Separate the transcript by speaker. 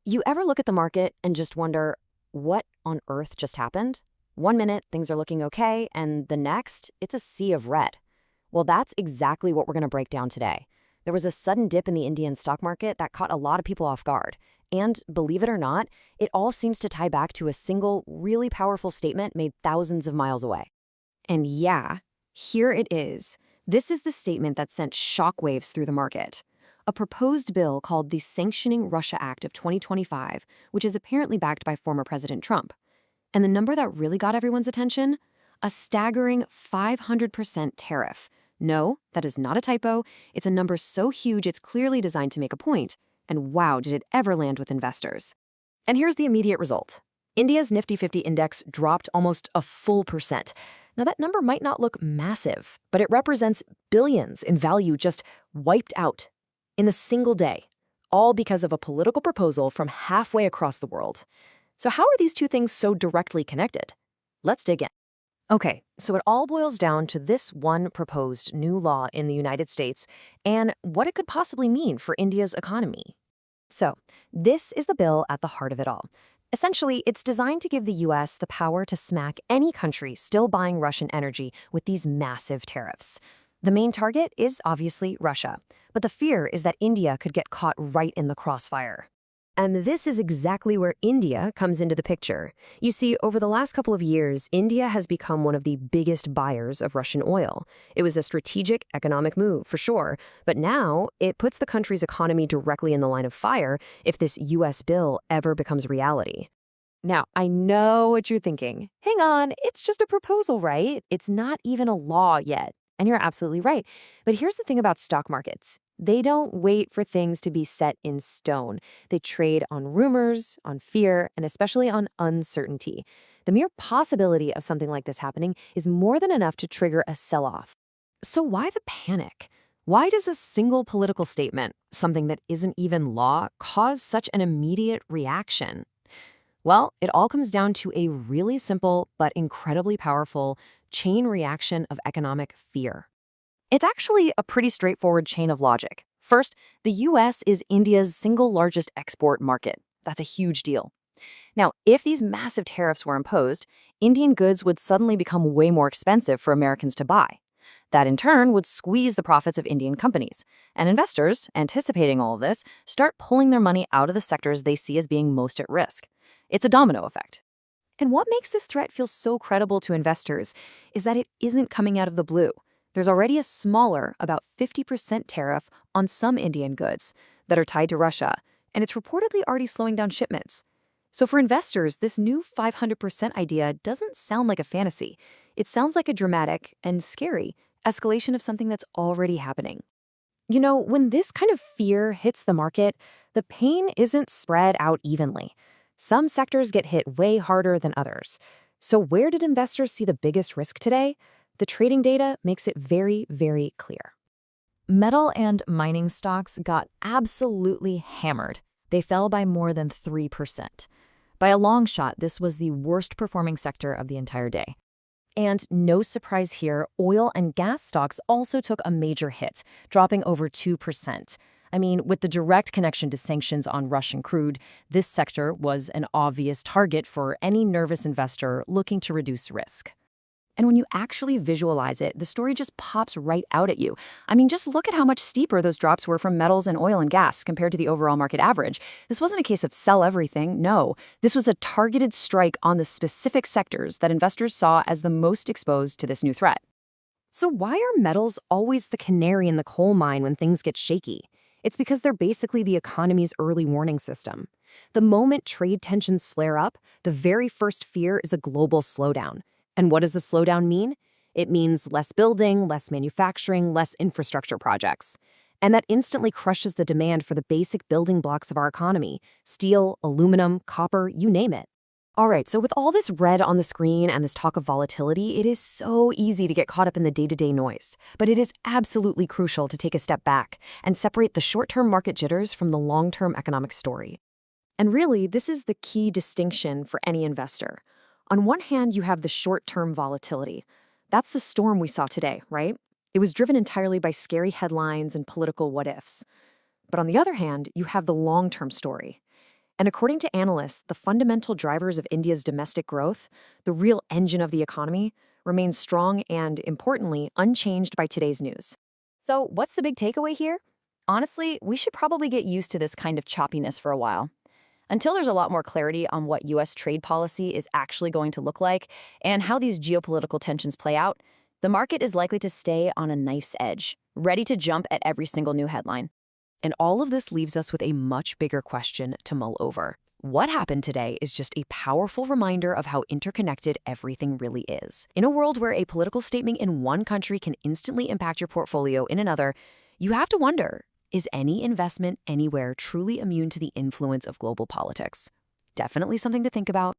Speaker 1: You ever look at the market and just wonder, what on earth just happened? One minute, things are looking okay, and the next, it's a sea of red. Well, that's exactly what we're going to break down today. There was a sudden dip in the Indian stock market that caught a lot of people off guard. And believe it or not, it all seems to tie back to a single, really powerful statement made thousands of miles away. And yeah, here it is. This is the statement that sent shockwaves through the market. A proposed bill called the Sanctioning Russia Act of 2025, which is apparently backed by former President Trump. And the number that really got everyone's attention? A staggering 500% tariff. No, that is not a typo. It's a number so huge it's clearly designed to make a point. And wow, did it ever land with investors. And here's the immediate result. India's Nifty 50 index dropped almost a full percent. Now, that number might not look massive, but it represents billions in value just wiped out in a single day, all because of a political proposal from halfway across the world. So how are these two things so directly connected? Let's dig in. Okay, so it all boils down to this one proposed new law in the United States and what it could possibly mean for India's economy. So, this is the bill at the heart of it all. Essentially, it's designed to give the US the power to smack any country still buying Russian energy with these massive tariffs. The main target is obviously Russia, but the fear is that India could get caught right in the crossfire. And this is exactly where India comes into the picture. You see, over the last couple of years, India has become one of the biggest buyers of Russian oil. It was a strategic economic move, for sure, but now it puts the country's economy directly in the line of fire if this US bill ever becomes reality. Now, I know what you're thinking. Hang on, it's just a proposal, right? It's not even a law yet. And you're absolutely right. But here's the thing about stock markets. They don't wait for things to be set in stone. They trade on rumors, on fear, and especially on uncertainty. The mere possibility of something like this happening is more than enough to trigger a sell-off. So why the panic? Why does a single political statement, something that isn't even law, cause such an immediate reaction? Well, it all comes down to a really simple but incredibly powerful chain reaction of economic fear. It's actually a pretty straightforward chain of logic. First, the US is India's single largest export market. That's a huge deal. Now, if these massive tariffs were imposed, Indian goods would suddenly become way more expensive for Americans to buy. That in turn would squeeze the profits of Indian companies. And investors, anticipating all of this, start pulling their money out of the sectors they see as being most at risk. It's a domino effect. And what makes this threat feel so credible to investors is that it isn't coming out of the blue. There's already a smaller, about 50% tariff on some Indian goods that are tied to Russia, and it's reportedly already slowing down shipments. So for investors, this new 500% idea doesn't sound like a fantasy. It sounds like a dramatic and scary escalation of something that's already happening. You know, when this kind of fear hits the market, the pain isn't spread out evenly. Some sectors get hit way harder than others. So where did investors see the biggest risk today? The trading data makes it very, very clear. Metal and mining stocks got absolutely hammered. They fell by more than 3%. By a long shot, this was the worst performing sector of the entire day. And no surprise here, oil and gas stocks also took a major hit, dropping over 2%. I mean, with the direct connection to sanctions on Russian crude, this sector was an obvious target for any nervous investor looking to reduce risk. And when you actually visualize it, the story just pops right out at you. I mean, just look at how much steeper those drops were from metals and oil and gas compared to the overall market average. This wasn't a case of sell everything, no. This was a targeted strike on the specific sectors that investors saw as the most exposed to this new threat. So why are metals always the canary in the coal mine when things get shaky? It's because they're basically the economy's early warning system. The moment trade tensions flare up, the very first fear is a global slowdown. And what does a slowdown mean? It means less building, less manufacturing, less infrastructure projects. And that instantly crushes the demand for the basic building blocks of our economy: steel, aluminum, copper, you name it. All right, so with all this red on the screen and this talk of volatility, it is so easy to get caught up in the day-to-day noise. But it is absolutely crucial to take a step back and separate the short-term market jitters from the long-term economic story. And really, this is the key distinction for any investor. On one hand, you have the short-term volatility. That's the storm we saw today, right? It was driven entirely by scary headlines and political what-ifs. But on the other hand, you have the long-term story. And according to analysts, the fundamental drivers of India's domestic growth, the real engine of the economy, remain strong and, importantly, unchanged by today's news. So, what's the big takeaway here? Honestly, we should probably get used to this kind of choppiness for a while. Until there's a lot more clarity on what U.S. trade policy is actually going to look like and how these geopolitical tensions play out, the market is likely to stay on a knife's edge, ready to jump at every single new headline. And all of this leaves us with a much bigger question to mull over. What happened today is just a powerful reminder of how interconnected everything really is. In a world where a political statement in one country can instantly impact your portfolio in another, you have to wonder, is any investment anywhere truly immune to the influence of global politics? Definitely something to think about.